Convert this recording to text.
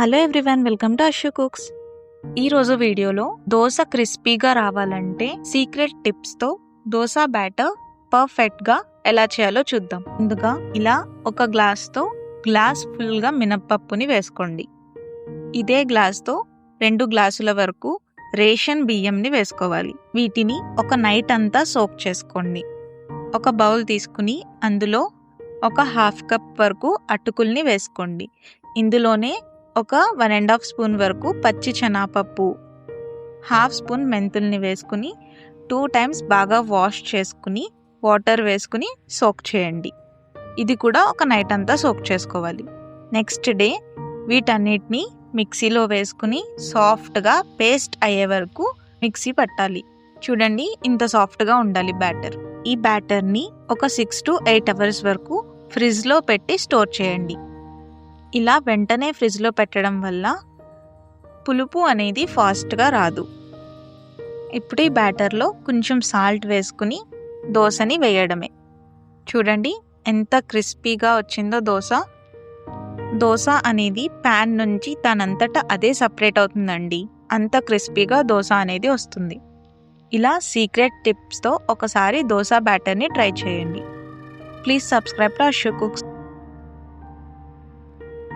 Hello everyone, welcome to Ashu cooks. ఈరోజు వీడియోలో దోశ క్రిస్పీగా రావాలంటే సీక్రెట్ టిప్స్తో దోశ బ్యాటర్ పర్ఫెక్ట్గా ఎలా చేయాలో చూద్దాం. ముందుగా ఇలా ఒక గ్లాస్ ఫుల్గా మినప్పప్పుని వేసుకోండి. ఇదే గ్లాస్తో 2 గ్లాసుల వరకు రేషన్ బియ్యంని వేసుకోవాలి. వీటిని ఒక నైట్ అంతా సోక్ చేసుకోండి. ఒక బౌల్ తీసుకుని అందులో ఒక 1/2 కప్ వరకు అటుకుల్ని వేసుకోండి. ఇందులోనే ఒక 1.5 స్పూన్ వరకు పచ్చి శనగపప్పు, 1/2 స్పూన్ మెంతుల్ని వేసుకుని 2 టైమ్స్ బాగా వాష్ చేసుకుని వాటర్ వేసుకుని సోక్ చేయండి. ఇది కూడా ఒక నైట్ అంతా సోక్ చేసుకోవాలి. నెక్స్ట్ డే వీటన్నిటిని మిక్సీలో వేసుకుని సాఫ్ట్గా పేస్ట్ అయ్యే వరకు మిక్సీ పట్టాలి. చూడండి, ఇంత సాఫ్ట్గా ఉండాలి బ్యాటర్. ఈ బ్యాటర్ని ఒక 6 to 8 అవర్స్ వరకు ఫ్రిడ్జ్లో పెట్టి స్టోర్ చేయండి. ఇలా వెంటనే ఫ్రిడ్జ్లో పెట్టడం వల్ల పులుపు అనేది ఫాస్ట్గా రాదు. ఇప్పుడు ఈ బ్యాటర్లో కొంచెం సాల్ట్ వేసుకుని దోశని వేయడమే. చూడండి ఎంత క్రిస్పీగా వచ్చిందో దోశ అనేది ప్యాన్ నుంచి తనంతటా అదే సపరేట్ అవుతుందండి. అంత క్రిస్పీగా దోశ అనేది వస్తుంది. ఇలా సీక్రెట్ టిప్స్తో ఒకసారి దోశ బ్యాటర్ని ట్రై చేయండి. Please subscribe to Ashu cooks.